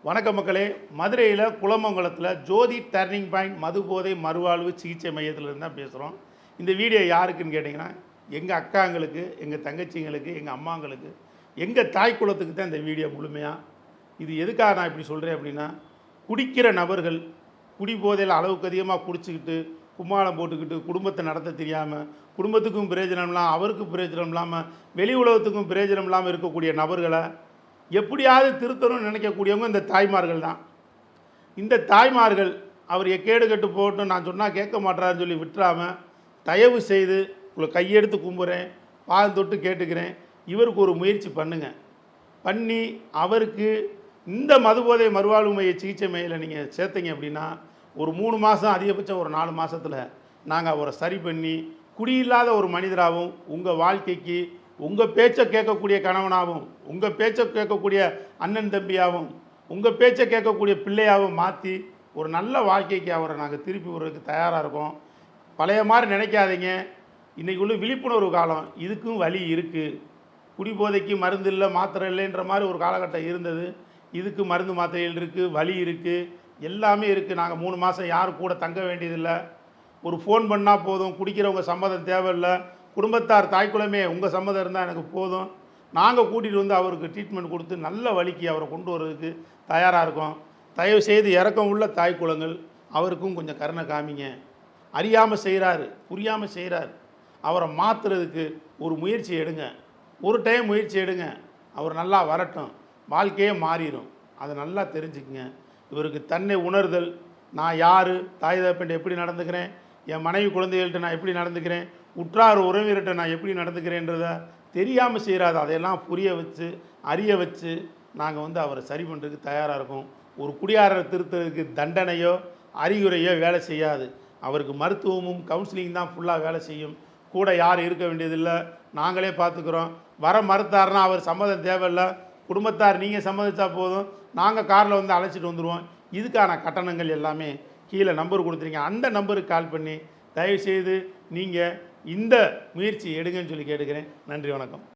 வணக்கம் மக்களே. மதுரையில் குளமங்கலத்தில் ஜோதி டர்னிங் பாயிண்ட் மது போதை மறுவாழ்வு சிகிச்சை மையத்தில் தான் பேசுகிறோம். இந்த வீடியோ யாருக்குன்னு கேட்டிங்கன்னா, எங்கள் அக்காங்களுக்கு, எங்கள் தங்கச்சிங்களுக்கு, எங்கள் அம்மாங்களுக்கு, எங்கள் தாய் குலத்துக்கு தான் இந்த வீடியோ முழுமையாக. இது எதுக்காக நான் இப்படி சொல்கிறேன் அப்படின்னா, குடிக்கிற நபர்கள் குடி போதையில் அளவுக்கு அதிகமாக குடிச்சிக்கிட்டு கும்மாளம் போட்டுக்கிட்டு குடும்பத்தை நடத்த தெரியாமல், குடும்பத்துக்கும் பிரயோஜனம் இல்லாமல், அவருக்கும் பிரயோஜனம் இல்லாமல், வெளி உலகத்துக்கும் பிரயோஜனம் இல்லாமல் இருக்கக்கூடிய நபர்களை எப்படியாவது திருத்தணும்னு நினைக்கக்கூடியவங்க இந்த தாய்மார்கள் தான். இந்த தாய்மார்கள் அவர் எக்கேடு கட்டு போகட்டும், நான் சொன்னால் கேட்க மாட்டாருன்னு சொல்லி விட்டுறாமல், தயவு செய்து உங்களை கையெடுத்து கும்புறேன், பாதம் தொட்டு கேட்டுக்கிறேன், இவருக்கு ஒரு முயற்சி பண்ணி அவருக்கு இந்த மதுபோதை மறுவாழ்வு மைய சிகிச்சை மையில் நீங்கள் சேர்த்தீங்க அப்படின்னா, ஒரு 3 மாதம், அதிகபட்சம் ஒரு 4 மாதத்தில் நாங்கள் அவரை சரி பண்ணி குடியில்லாத ஒரு மனிதராகவும், உங்கள் வாழ்க்கைக்கு உங்கள் பேச்சை கேட்கக்கூடிய கணவனாகவும், உங்கள் பேச்சை கேட்கக்கூடிய அண்ணன் தம்பியாகவும், உங்கள் பேச்சை கேட்கக்கூடிய பிள்ளையாகவும் மாற்றி ஒரு நல்ல வாழ்க்கைக்கு அவரை நாங்கள் திருப்பி விடுறதுக்கு தயாராக இருக்கோம். பழைய மாதிரி நினைக்காதீங்க. இன்றைக்கி உள்ள விழிப்புணர்வு காலம், இதுக்கும் வழி இருக்குது. குடிபோதைக்கு மருந்து இல்லை, மாத்திரை இல்லைன்ற மாதிரி ஒரு காலகட்டம் இருந்தது. இதுக்கு மருந்து மாத்திரைகள் இருக்குது, வழி இருக்குது, எல்லாமே இருக்குது. நாங்கள் 3 மாதம் யாரும் கூட தங்க வேண்டியதில்லை. ஒரு ஃபோன் பண்ணால் போதும். குடிக்கிறவங்க சம்மதம் தேவையில்லை. குடும்பத்தார் தாய்க்குலமே உங்கள் சம்மதம் இருந்தால் எனக்கு போதும். நாங்கள் கூட்டிகிட்டு வந்து அவருக்கு ட்ரீட்மெண்ட் கொடுத்து நல்ல வழிக்கு அவரை கொண்டு வர்றதுக்கு தயாராக இருக்கோம். தயவு செய்து இறக்கம் உள்ள தாய்க்குலங்கள் அவருக்கும் கொஞ்சம் கருணை காமிங்க. அறியாமல் செய்கிறாரு, புரியாமல் செய்கிறார். அவரை மாற்றுறதுக்கு ஒரு முயற்சி எடுங்க. ஒரு டைம் முயற்சி எடுங்க. அவர் நல்லா வரட்டும், வாழ்க்கையே மாறிடும். அதை நல்லா தெரிஞ்சுக்குங்க. இவருக்கு தன்னை உணர்தல், நான் யார், தாய் தகப்பன்ட்ட எப்படி நடந்துக்கிறேன், என் மனைவி குழந்தைகள்கிட்ட நான் எப்படி நடந்துக்கிறேன், உற்றார் உறவினர்கிட்ட நான் எப்படி நடந்துக்கிறேன்றதை தெரியாமல் செய்கிறாது. அதையெல்லாம் புரிய வச்சு, அறிய வச்சு நாங்கள் வந்து அவரை சரி பண்ணுறதுக்கு தயாராக இருக்கோம். ஒரு குடியாரரை திருத்துறதுக்கு தண்டனையோ அறிகுறையோ வேலை செய்யாது. அவருக்கு மருத்துவமும் கவுன்சிலிங் தான் ஃபுல்லாக வேலை செய்யும். கூட யாரும் இருக்க வேண்டியதில்லை, நாங்களே பார்த்துக்குறோம். வர மறுத்தாருன்னா அவர் சம்மதம் தேவையில்லை. குடும்பத்தார் நீங்கள் சம்மதிச்சா போதும், நாங்கள் காரில் வந்து அழைச்சிட்டு வந்துடுவோம். இதுக்கான கட்டணங்கள் எல்லாமே கீழே நம்பர் கொடுத்துருங்க. அந்த நம்பருக்கு கால் பண்ணி தயவுசெய்து நீங்கள் இந்த முயற்சி எடுங்கன்னு சொல்லி கேட்டுக்கிறேன். நன்றி, வணக்கம்.